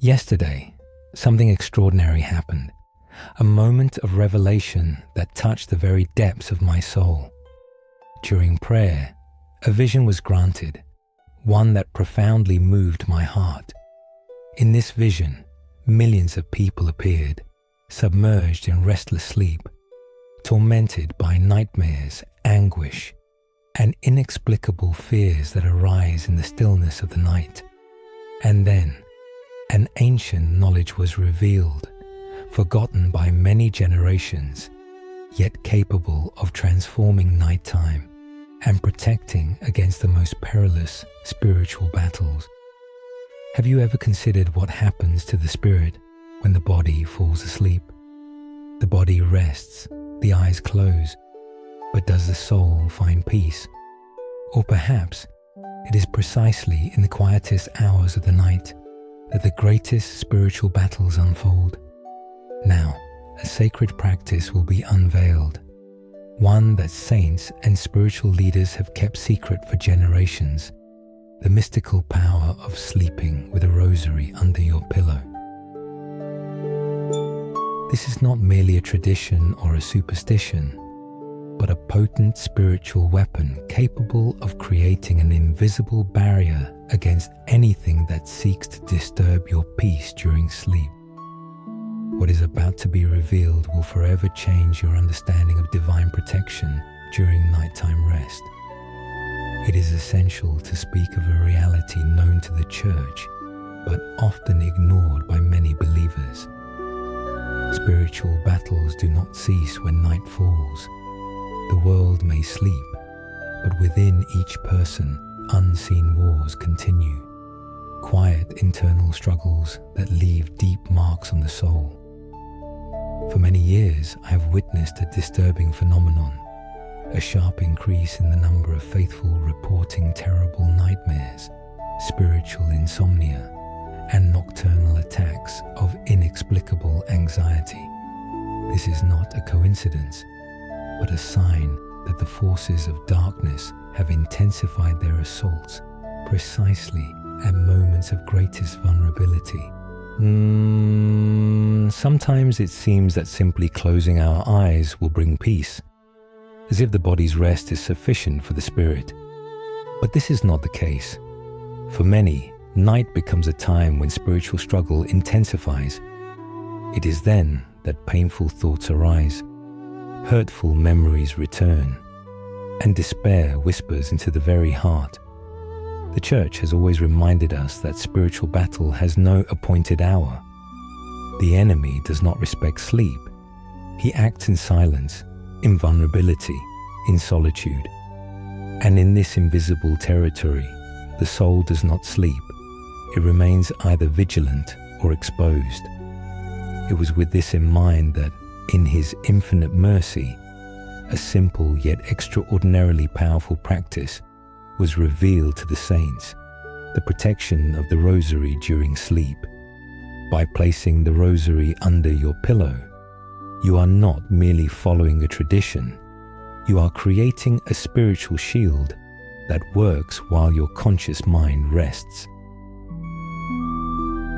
Yesterday, something extraordinary happened, a moment of revelation that touched the very depths of my soul. During prayer, a vision was granted, one that profoundly moved my heart. In this vision, millions of people appeared, submerged in restless sleep, tormented by nightmares, anguish, and inexplicable fears that arise in the stillness of the night. And then, an ancient knowledge was revealed, forgotten by many generations, yet capable of transforming nighttime and protecting against the most perilous spiritual battles. Have you ever considered what happens to the spirit when the body falls asleep? The body rests, the eyes close, but does the soul find peace? Or perhaps it is precisely in the quietest hours of the night that the greatest spiritual battles unfold. Now, a sacred practice will be unveiled, one that saints and spiritual leaders have kept secret for generations, the mystical power of sleeping with a rosary under your pillow. This is not merely a tradition or a superstition, but a potent spiritual weapon capable of creating an invisible barrier against anything that seeks to disturb your peace during sleep. What is about to be revealed will forever change your understanding of divine protection during nighttime rest. It is essential to speak of a reality known to the Church, but often ignored by many believers. Spiritual battles do not cease when night falls. The world may sleep, but within each person, unseen wars continue, quiet internal struggles that leave deep marks on the soul. For many years, I have witnessed a disturbing phenomenon, a sharp increase in the number of faithful reporting terrible nightmares, spiritual insomnia, and nocturnal attacks of inexplicable anxiety. This is not a coincidence, but a sign that the forces of darkness have intensified their assaults precisely at moments of greatest vulnerability. Sometimes it seems that simply closing our eyes will bring peace, as if the body's rest is sufficient for the spirit. But this is not the case. For many, night becomes a time when spiritual struggle intensifies. It is then that painful thoughts arise, hurtful memories return, and despair whispers into the very heart. The Church has always reminded us that spiritual battle has no appointed hour. The enemy does not respect sleep. He acts in silence, in vulnerability, in solitude. And in this invisible territory, the soul does not sleep. It remains either vigilant or exposed. It was with this in mind that, in His infinite mercy, a simple yet extraordinarily powerful practice was revealed to the saints, the protection of the rosary during sleep. By placing the rosary under your pillow, you are not merely following a tradition, you are creating a spiritual shield that works while your conscious mind rests.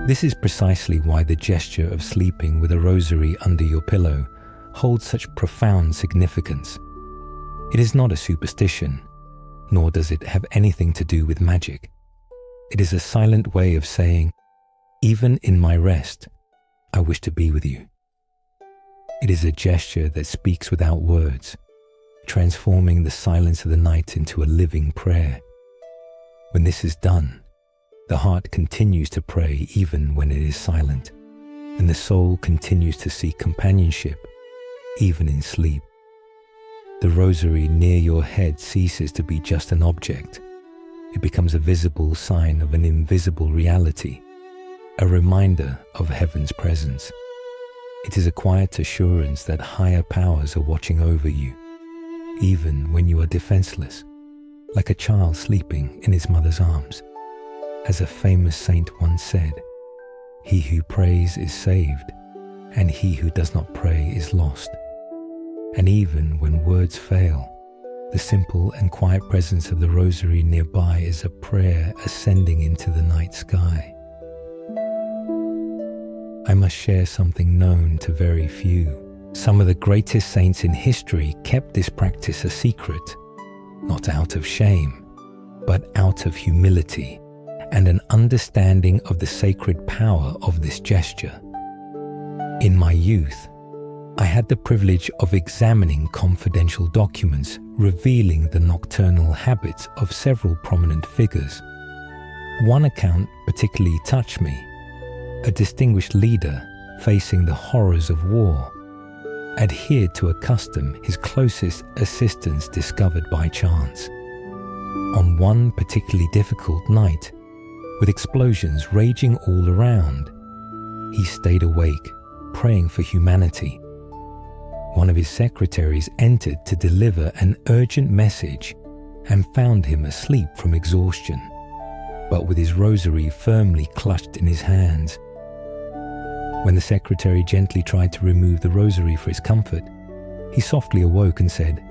This is precisely why the gesture of sleeping with a rosary under your pillow holds such profound significance. It is not a superstition, nor does it have anything to do with magic. It is a silent way of saying, even in my rest, I wish to be with you. It is a gesture that speaks without words, transforming the silence of the night into a living prayer. When this is done, the heart continues to pray even when it is silent, and the soul continues to seek companionship even in sleep. The rosary near your head ceases to be just an object. It becomes a visible sign of an invisible reality, a reminder of heaven's presence. It is a quiet assurance that higher powers are watching over you, even when you are defenseless, like a child sleeping in its mother's arms. As a famous saint once said, "He who prays is saved, and he who does not pray is lost." And even when words fail, the simple and quiet presence of the rosary nearby is a prayer ascending into the night sky. I must share something known to very few. Some of the greatest saints in history kept this practice a secret, not out of shame, but out of humility and an understanding of the sacred power of this gesture. In my youth, I had the privilege of examining confidential documents revealing the nocturnal habits of several prominent figures. One account particularly touched me. A distinguished leader facing the horrors of war adhered to a custom his closest assistants discovered by chance. On one particularly difficult night, with explosions raging all around, he stayed awake, praying for humanity. One of his secretaries entered to deliver an urgent message and found him asleep from exhaustion, but with his rosary firmly clutched in his hands. When the secretary gently tried to remove the rosary for his comfort, he softly awoke and said,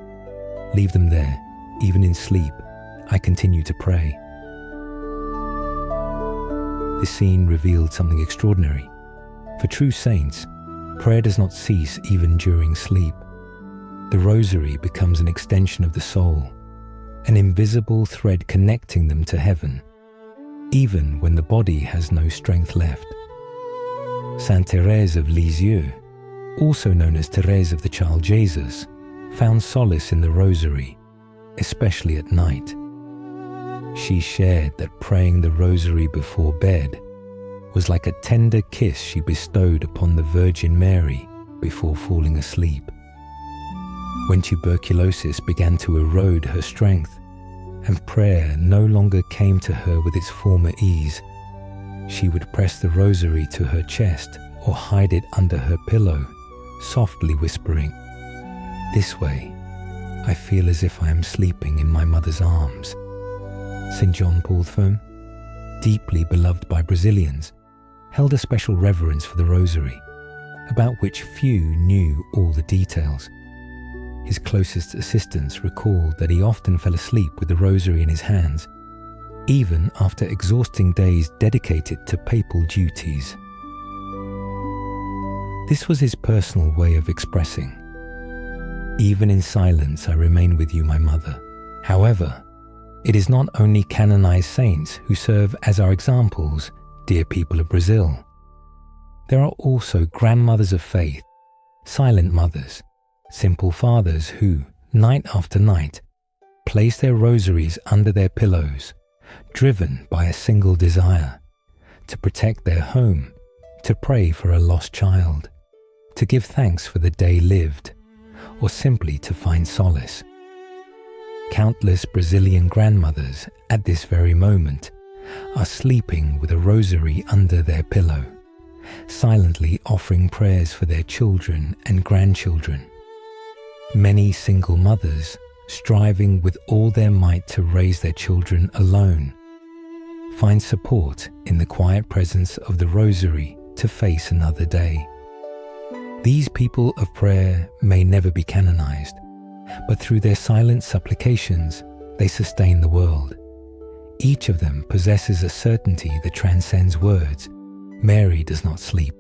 "Leave them there. Even in sleep, I continue to pray." This scene revealed something extraordinary. For true saints, prayer does not cease even during sleep. The rosary becomes an extension of the soul, an invisible thread connecting them to heaven, even when the body has no strength left. Saint Thérèse of Lisieux, also known as Thérèse of the Child Jesus, found solace in the rosary, especially at night. She shared that praying the rosary before bed was like a tender kiss she bestowed upon the Virgin Mary before falling asleep. When tuberculosis began to erode her strength and prayer no longer came to her with its former ease, she would press the rosary to her chest or hide it under her pillow, softly whispering, "This way, I feel as if I am sleeping in my mother's arms." St. John Paul II, deeply beloved by Brazilians, held a special reverence for the rosary, about which few knew all the details. His closest assistants recalled that he often fell asleep with the rosary in his hands, even after exhausting days dedicated to papal duties. This was his personal way of expressing, "Even in silence I remain with you, my mother." However, it is not only canonized saints who serve as our examples, dear people of Brazil. There are also grandmothers of faith, silent mothers, simple fathers who, night after night, place their rosaries under their pillows, driven by a single desire: to protect their home, to pray for a lost child, to give thanks for the day lived, or simply to find solace. Countless Brazilian grandmothers at this very moment are sleeping with a rosary under their pillow, silently offering prayers for their children and grandchildren. Many single mothers, striving with all their might to raise their children alone, find support in the quiet presence of the rosary to face another day. These people of prayer may never be canonized, but through their silent supplications, they sustain the world. Each of them possesses a certainty that transcends words. Mary does not sleep.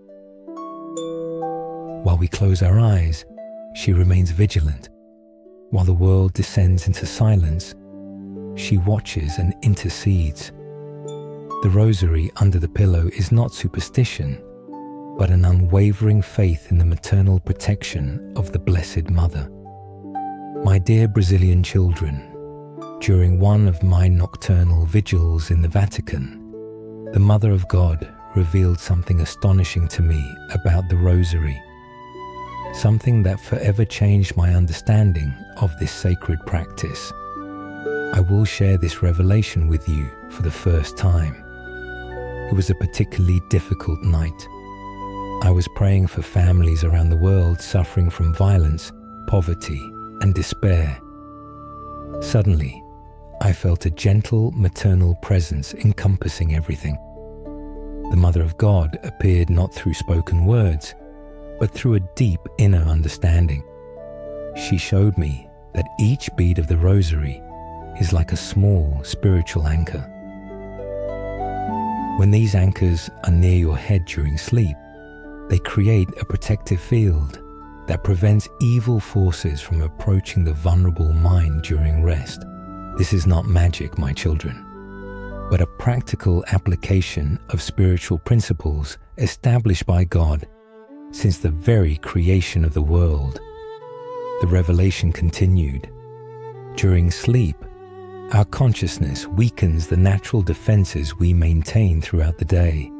While we close our eyes, she remains vigilant. While the world descends into silence, she watches and intercedes. The rosary under the pillow is not superstition, but an unwavering faith in the maternal protection of the Blessed Mother. My dear Brazilian children, during one of my nocturnal vigils in the Vatican, the Mother of God revealed something astonishing to me about the rosary, something that forever changed my understanding of this sacred practice. I will share this revelation with you for the first time. It was a particularly difficult night. I was praying for families around the world suffering from violence, poverty, and despair. Suddenly, I felt a gentle maternal presence encompassing everything. The Mother of God appeared not through spoken words, but through a deep inner understanding. She showed me that each bead of the rosary is like a small spiritual anchor. When these anchors are near your head during sleep, They create a protective field that prevents evil forces from approaching the vulnerable mind during rest. This is not magic, my children, but a practical application of spiritual principles established by God since the very creation of the world. The revelation continued. During sleep, our consciousness weakens the natural defenses we maintain throughout the day.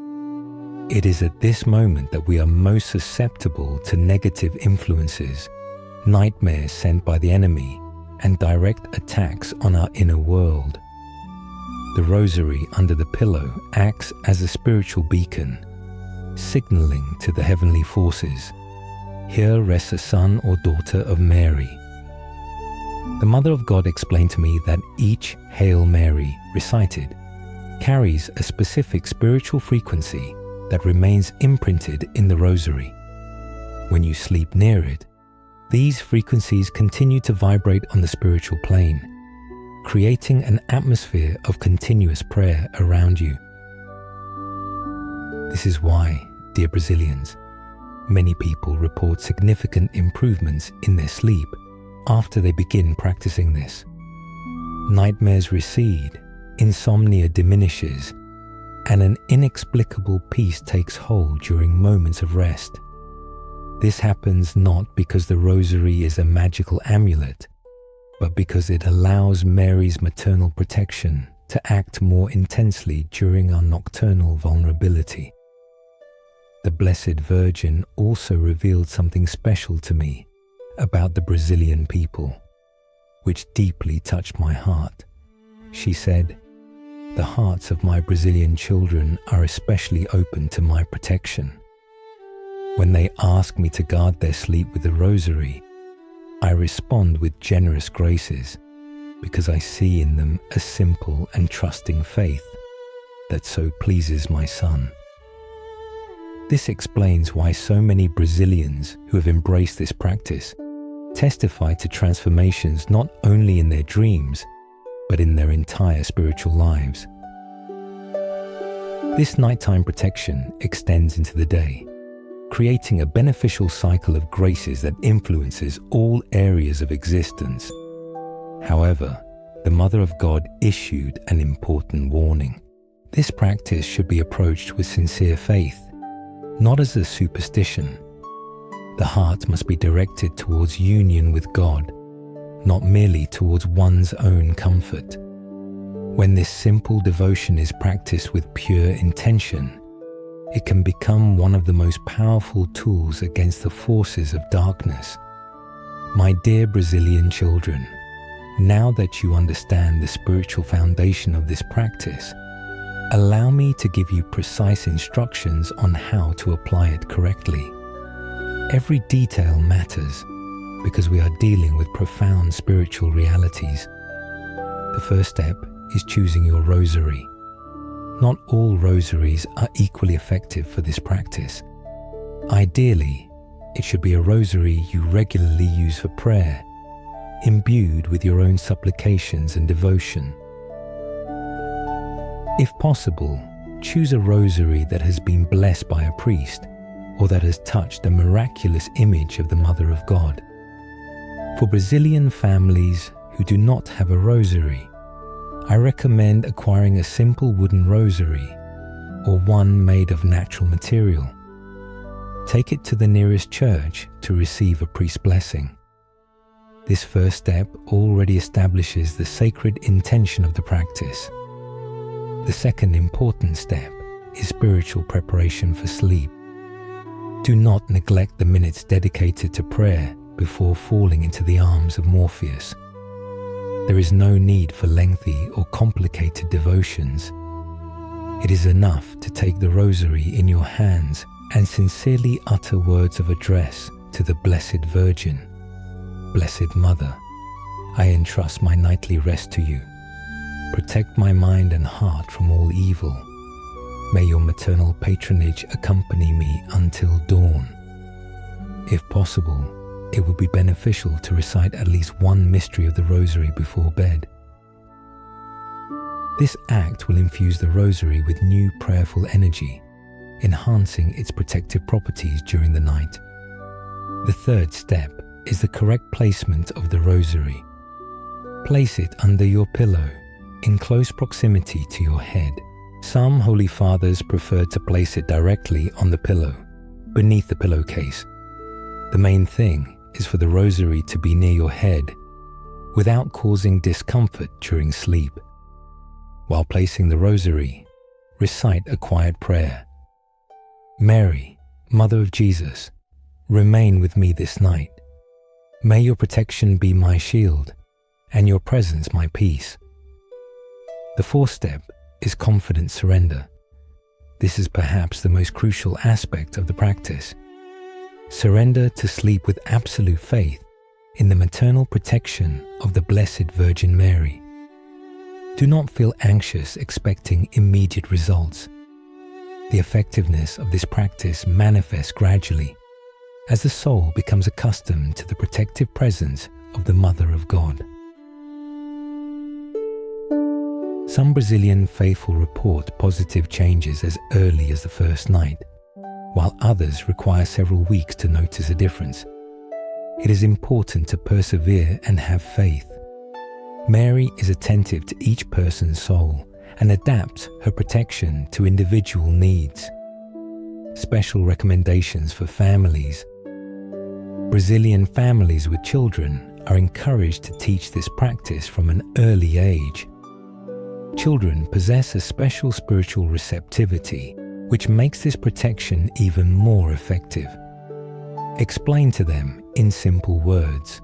It is at this moment that we are most susceptible to negative influences, nightmares sent by the enemy, and direct attacks on our inner world. The rosary under the pillow acts as a spiritual beacon, signaling to the heavenly forces, "Here rests a son or daughter of Mary." The Mother of God explained to me that each Hail Mary recited carries a specific spiritual frequency that remains imprinted in the rosary. When you sleep near it, these frequencies continue to vibrate on the spiritual plane, creating an atmosphere of continuous prayer around you. This is why, dear Brazilians, many people report significant improvements in their sleep after they begin practicing this. Nightmares recede, insomnia diminishes, and an inexplicable peace takes hold during moments of rest. This happens not because the rosary is a magical amulet, but because it allows Mary's maternal protection to act more intensely during our nocturnal vulnerability. The Blessed Virgin also revealed something special to me about the Brazilian people, which deeply touched my heart. She said, "The hearts of my Brazilian children are especially open to my protection. When they ask me to guard their sleep with the rosary, I respond with generous graces because I see in them a simple and trusting faith that so pleases my son." This explains why so many Brazilians who have embraced this practice testify to transformations not only in their dreams, but in their entire spiritual lives. This nighttime protection extends into the day, creating a beneficial cycle of graces that influences all areas of existence. However, the Mother of God issued an important warning. This practice should be approached with sincere faith, not as a superstition. The heart must be directed towards union with God, not merely towards one's own comfort. When this simple devotion is practiced with pure intention, it can become one of the most powerful tools against the forces of darkness. My dear Brazilian children, now that you understand the spiritual foundation of this practice, allow me to give you precise instructions on how to apply it correctly. Every detail matters because we are dealing with profound spiritual realities. The first step is choosing your rosary. Not all rosaries are equally effective for this practice. Ideally, it should be a rosary you regularly use for prayer, imbued with your own supplications and devotion. If possible, choose a rosary that has been blessed by a priest or that has touched a miraculous image of the Mother of God. For Brazilian families who do not have a rosary, I recommend acquiring a simple wooden rosary or one made of natural material. Take it to the nearest church to receive a priest's blessing. This first step already establishes the sacred intention of the practice. The second important step is spiritual preparation for sleep. Do not neglect the minutes dedicated to prayer before falling into the arms of Morpheus. There is no need for lengthy or complicated devotions. It is enough to take the rosary in your hands and sincerely utter words of address to the Blessed Virgin. Blessed Mother, I entrust my nightly rest to you. Protect my mind and heart from all evil. May your maternal patronage accompany me until dawn. If possible, it would be beneficial to recite at least one mystery of the Rosary before bed. This act will infuse the Rosary with new prayerful energy, enhancing its protective properties during the night. The third step is the correct placement of the Rosary. Place it under your pillow, in close proximity to your head. Some Holy Fathers prefer to place it directly on the pillow, beneath the pillowcase. The main thing is for the Rosary to be near your head, without causing discomfort during sleep. While placing the Rosary, recite a quiet prayer. Mary, Mother of Jesus, remain with me this night. May your protection be my shield, and your presence my peace. The fourth step is confident surrender. This is perhaps the most crucial aspect of the practice. Surrender to sleep with absolute faith in the maternal protection of the Blessed Virgin Mary. Do not feel anxious expecting immediate results. The effectiveness of this practice manifests gradually as the soul becomes accustomed to the protective presence of the Mother of God. Some Brazilian faithful report positive changes as early as the first night, while others require several weeks to notice a difference. It is important to persevere and have faith. Mary is attentive to each person's soul and adapts her protection to individual needs. Special recommendations for families. Brazilian families with children are encouraged to teach this practice from an early age. Children possess a special spiritual receptivity, which makes this protection even more effective. Explain to them in simple words.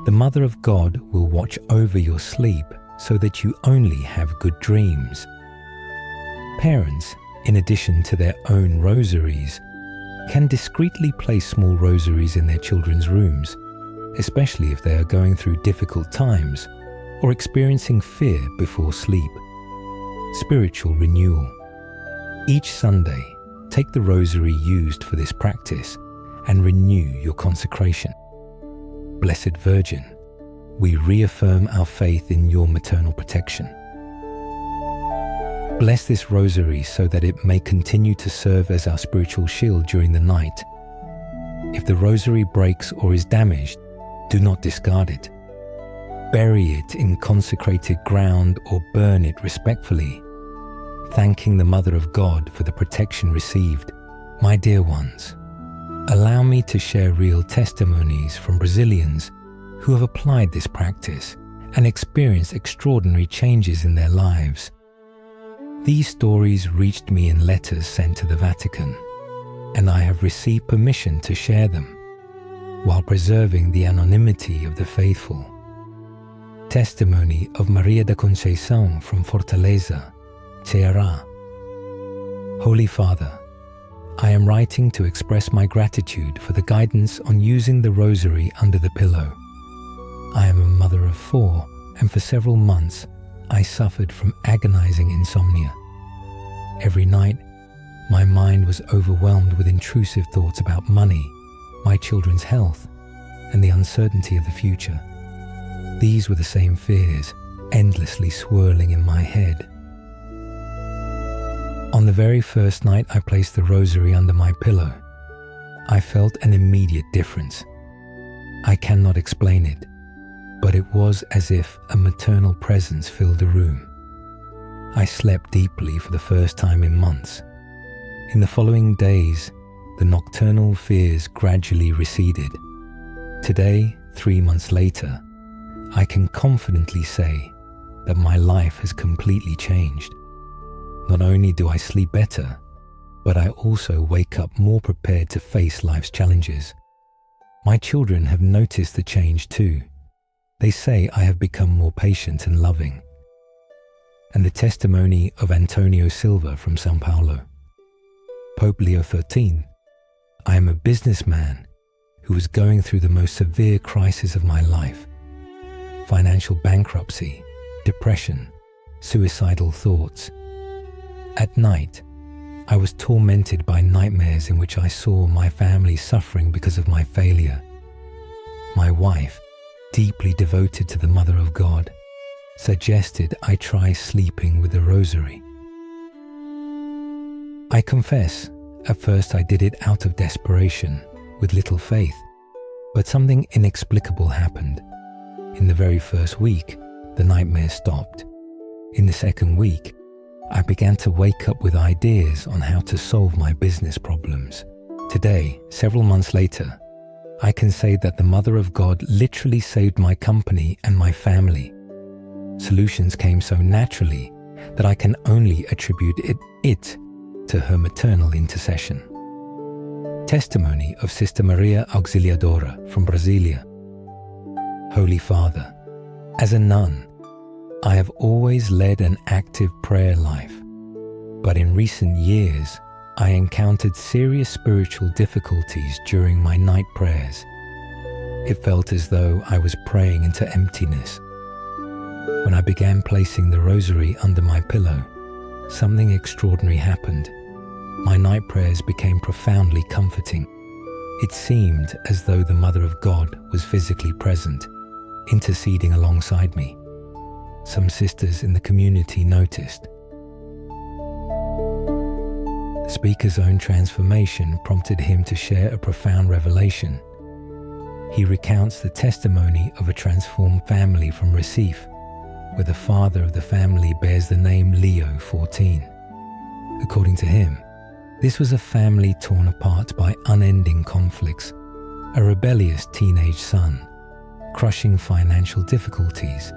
The Mother of God will watch over your sleep so that you only have good dreams. Parents, in addition to their own rosaries, can discreetly place small rosaries in their children's rooms, especially if they are going through difficult times or experiencing fear before sleep. Spiritual renewal. Each Sunday, take the rosary used for this practice and renew your consecration. Blessed Virgin, we reaffirm our faith in your maternal protection. Bless this rosary so that it may continue to serve as our spiritual shield during the night. If the rosary breaks or is damaged, do not discard it. Bury it in consecrated ground or burn it respectfully, thanking the Mother of God for the protection received. My dear ones, allow me to share real testimonies from Brazilians who have applied this practice and experienced extraordinary changes in their lives. These stories reached me in letters sent to the Vatican, and I have received permission to share them, while preserving the anonymity of the faithful. Testimony of Maria da Conceição from Fortaleza, Ceará. Holy Father, I am writing to express my gratitude for the guidance on using the rosary under the pillow. I am a mother of 4, and for several months I suffered from agonizing insomnia. Every night, my mind was overwhelmed with intrusive thoughts about money, my children's health, and the uncertainty of the future. These were the same fears, endlessly swirling in my head. On the very first night I placed the rosary under my pillow, I felt an immediate difference. I cannot explain it, but it was as if a maternal presence filled the room. I slept deeply for the first time in months. In the following days, the nocturnal fears gradually receded. Today, 3 months later, I can confidently say that my life has completely changed. Not only do I sleep better, but I also wake up more prepared to face life's challenges. My children have noticed the change too. They say I have become more patient and loving. And the testimony of Antonio Silva from São Paulo. Pope Leo XIII, I am a businessman who was going through the most severe crisis of my life. Financial bankruptcy, depression, suicidal thoughts. At night, I was tormented by nightmares in which I saw my family suffering because of my failure. My wife, deeply devoted to the Mother of God, suggested I try sleeping with the rosary. I confess At first I did it out of desperation, with little faith, but something inexplicable happened. In the very first week, the nightmare stopped. In the second week, I began to wake up with ideas on how to solve my business problems. Today, several months later, I can say that the Mother of God literally saved my company and my family. Solutions came so naturally that I can only attribute it to her maternal intercession. Testimony of Sister Maria Auxiliadora from Brasilia. Holy Father, as a nun, I have always led an active prayer life, but in recent years, I encountered serious spiritual difficulties during my night prayers. It felt as though I was praying into emptiness. When I began placing the Rosary under my pillow, something extraordinary happened. My night prayers became profoundly comforting. It seemed as though the Mother of God was physically present, interceding alongside me. Some sisters in the community noticed. The speaker's own transformation prompted him to share a profound revelation. He recounts the testimony of a transformed family from Recife, where the father of the family bears the name Leo XIV. According to him, this was a family torn apart by unending conflicts, a rebellious teenage son, crushing financial difficulties,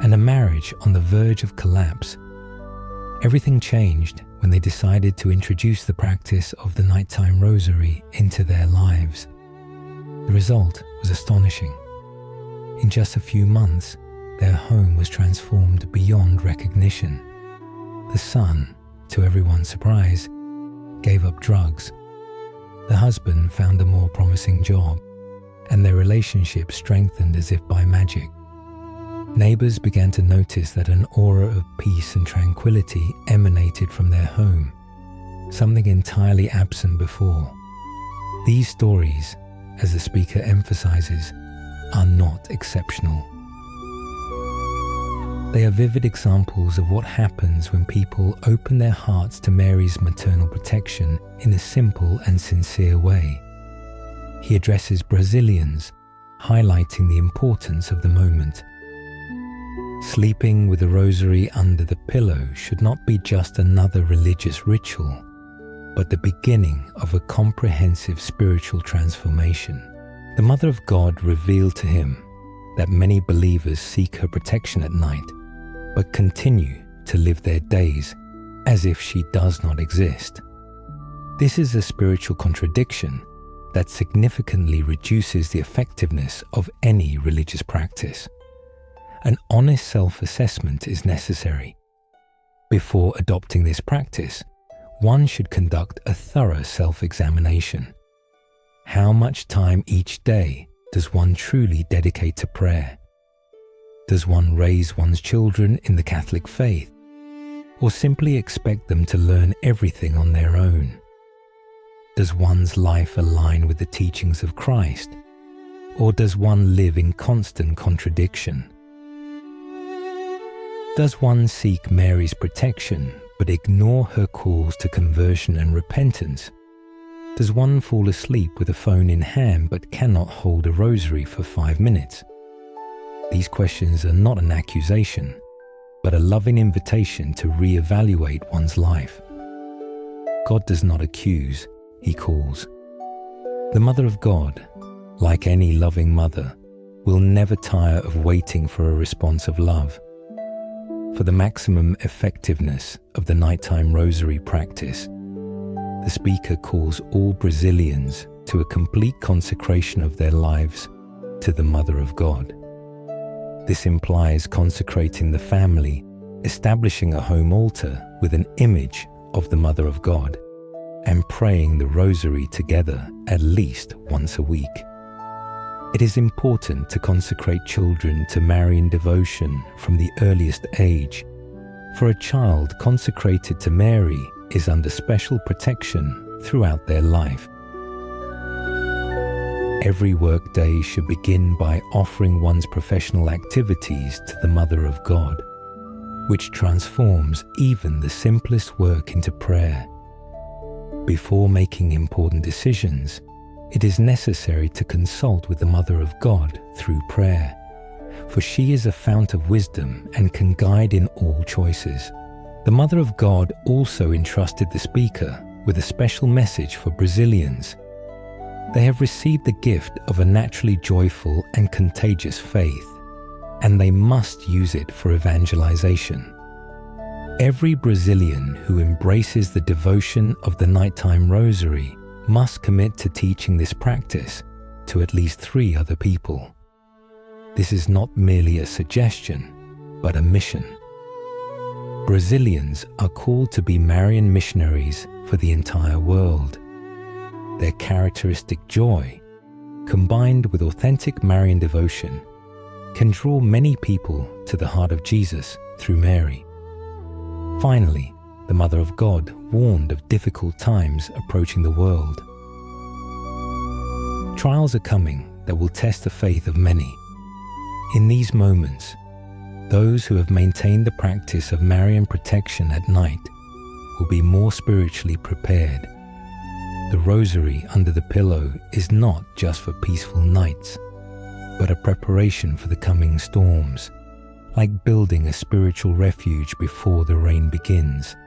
and a marriage on the verge of collapse. Everything changed when they decided to introduce the practice of the nighttime rosary into their lives. The result was astonishing. In just a few months, their home was transformed beyond recognition. The son, to everyone's surprise, gave up drugs. The husband found a more promising job, and their relationship strengthened as if by magic. Neighbors began to notice that an aura of peace and tranquility emanated from their home, something entirely absent before. These stories, as the speaker emphasizes, are not exceptional. They are vivid examples of what happens when people open their hearts to Mary's maternal protection in a simple and sincere way. He addresses Brazilians, highlighting the importance of the moment. Sleeping with a rosary under the pillow should not be just another religious ritual, but the beginning of a comprehensive spiritual transformation. The Mother of God revealed to him that many believers seek her protection at night, but continue to live their days as if she does not exist. This is a spiritual contradiction that significantly reduces the effectiveness of any religious practice. An honest self-assessment is necessary. Before adopting this practice, one should conduct a thorough self-examination. How much time each day does one truly dedicate to prayer? Does one raise one's children in the Catholic faith, or simply expect them to learn everything on their own? Does one's life align with the teachings of Christ, or does one live in constant contradiction? Does one seek Mary's protection but ignore her calls to conversion and repentance? Does one fall asleep with a phone in hand but cannot hold a rosary for 5 minutes? These questions are not an accusation, but a loving invitation to re-evaluate one's life. God does not accuse, He calls. The Mother of God, like any loving mother, will never tire of waiting for a response of love. For the maximum effectiveness of the nighttime rosary practice, the speaker calls all Brazilians to a complete consecration of their lives to the Mother of God. This implies consecrating the family, establishing a home altar with an image of the Mother of God, and praying the Rosary together at least once a week. It is important to consecrate children to Marian devotion from the earliest age, for a child consecrated to Mary is under special protection throughout their life. Every workday should begin by offering one's professional activities to the Mother of God, which transforms even the simplest work into prayer. Before making important decisions, it is necessary to consult with the Mother of God through prayer, for she is a fount of wisdom and can guide in all choices. The Mother of God also entrusted the speaker with a special message for Brazilians. They have received the gift of a naturally joyful and contagious faith, and they must use it for evangelization. Every Brazilian who embraces the devotion of the nighttime Rosary must commit to teaching this practice to at least 3 other people. This is not merely a suggestion, but a mission. Brazilians are called to be Marian missionaries for the entire world. Their characteristic joy, combined with authentic Marian devotion, can draw many people to the heart of Jesus through Mary. Finally, the Mother of God warned of difficult times approaching the world. Trials are coming that will test the faith of many. In these moments, those who have maintained the practice of Marian protection at night will be more spiritually prepared. The Rosary under the pillow is not just for peaceful nights, but a preparation for the coming storms, like building a spiritual refuge before the rain begins.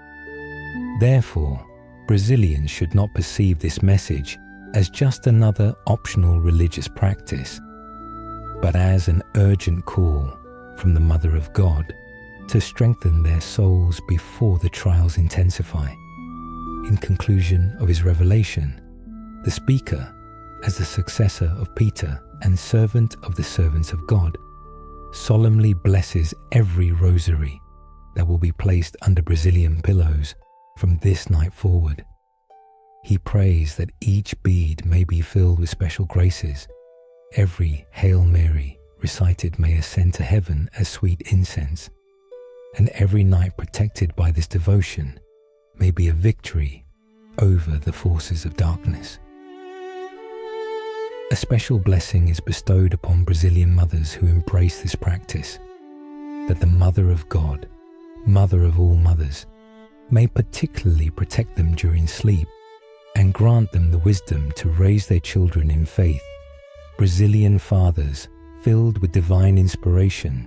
Therefore, Brazilians should not perceive this message as just another optional religious practice, but as an urgent call from the Mother of God to strengthen their souls before the trials intensify. In conclusion of his revelation, the speaker, as the successor of Peter and servant of the servants of God, solemnly blesses every rosary that will be placed under Brazilian pillows from this night forward. He prays that each bead may be filled with special graces. Every Hail Mary recited may ascend to heaven as sweet incense, and every night protected by this devotion may be a victory over the forces of darkness. A special blessing is bestowed upon Brazilian mothers who embrace this practice, that the Mother of God, Mother of all mothers, may particularly protect them during sleep and grant them the wisdom to raise their children in faith. Brazilian fathers, filled with divine inspiration,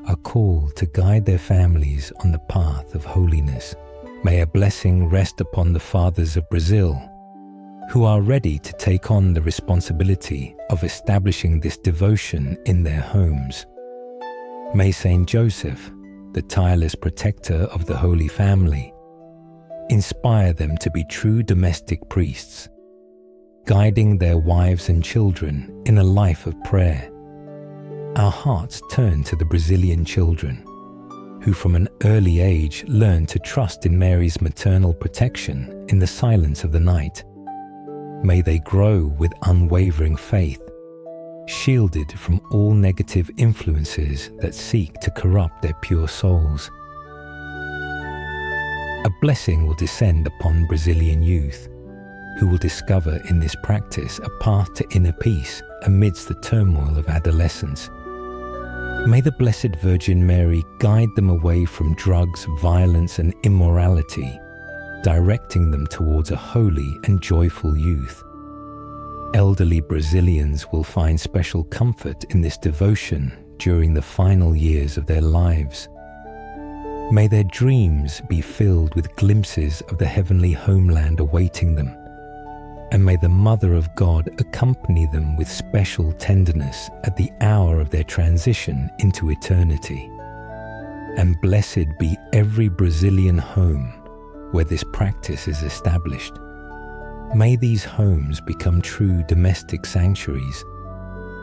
are called to guide their families on the path of holiness. May a blessing rest upon the fathers of Brazil, who are ready to take on the responsibility of establishing this devotion in their homes. May Saint Joseph, the tireless protector of the Holy Family, inspire them to be true domestic priests, guiding their wives and children in a life of prayer. Our hearts turn to the Brazilian children, who from an early age learn to trust in Mary's maternal protection in the silence of the night. May they grow with unwavering faith, shielded from all negative influences that seek to corrupt their pure souls. A blessing will descend upon Brazilian youth, who will discover in this practice a path to inner peace amidst the turmoil of adolescence. May the Blessed Virgin Mary guide them away from drugs, violence, and immorality, directing them towards a holy and joyful youth. Elderly Brazilians will find special comfort in this devotion during the final years of their lives. May their dreams be filled with glimpses of the heavenly homeland awaiting them, and may the Mother of God accompany them with special tenderness at the hour of their transition into eternity. And blessed be every Brazilian home where this practice is established. May these homes become true domestic sanctuaries,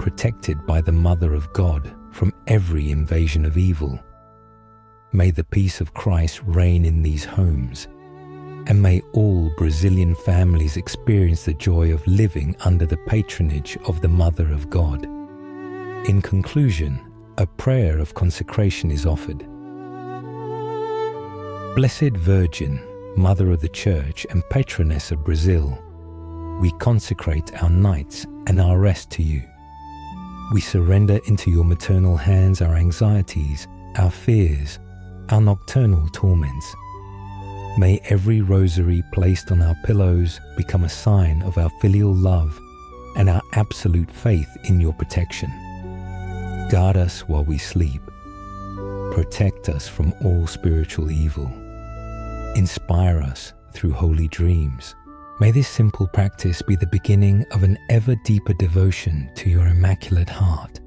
protected by the Mother of God from every invasion of evil. May the peace of Christ reign in these homes, and may all Brazilian families experience the joy of living under the patronage of the Mother of God. In conclusion, a prayer of consecration is offered. Blessed Virgin, Mother of the Church and Patroness of Brazil, we consecrate our nights and our rest to you. We surrender into your maternal hands our anxieties, our fears, our nocturnal torments. May every rosary placed on our pillows become a sign of our filial love and our absolute faith in your protection. Guard us while we sleep. Protect us from all spiritual evil. Inspire us through holy dreams. May this simple practice be the beginning of an ever deeper devotion to your Immaculate Heart.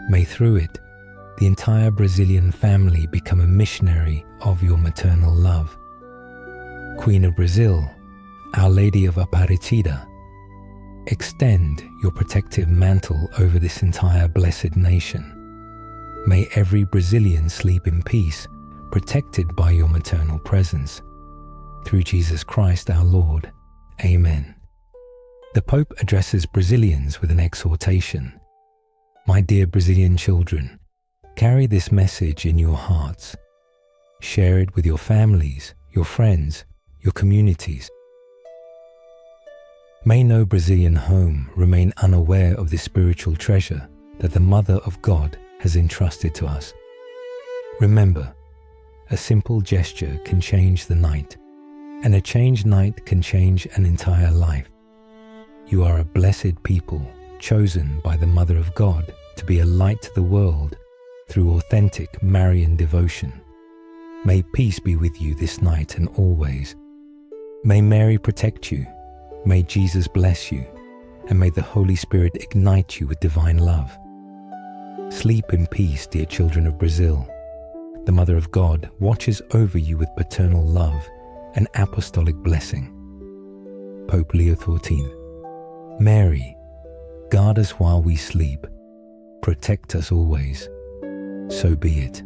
May through it, the entire Brazilian family become a missionary of your maternal love. Queen of Brazil, Our Lady of Aparecida, extend your protective mantle over this entire blessed nation. May every Brazilian sleep in peace, protected by your maternal presence. Through Jesus Christ our Lord. Amen. The Pope addresses Brazilians with an exhortation. My dear Brazilian children, carry this message in your hearts. Share it with your families, your friends, your communities. May no Brazilian home remain unaware of this spiritual treasure that the Mother of God has entrusted to us. Remember, a simple gesture can change the night, and a changed night can change an entire life. You are a blessed people, chosen by the Mother of God to be a light to the world through authentic Marian devotion. May peace be with you this night and always. May Mary protect you, may Jesus bless you, and may the Holy Spirit ignite you with divine love. Sleep in peace, dear children of Brazil. The Mother of God watches over you with paternal love and apostolic blessing. Pope Leo XIV. Mary, guard us while we sleep. Protect us always. So be it.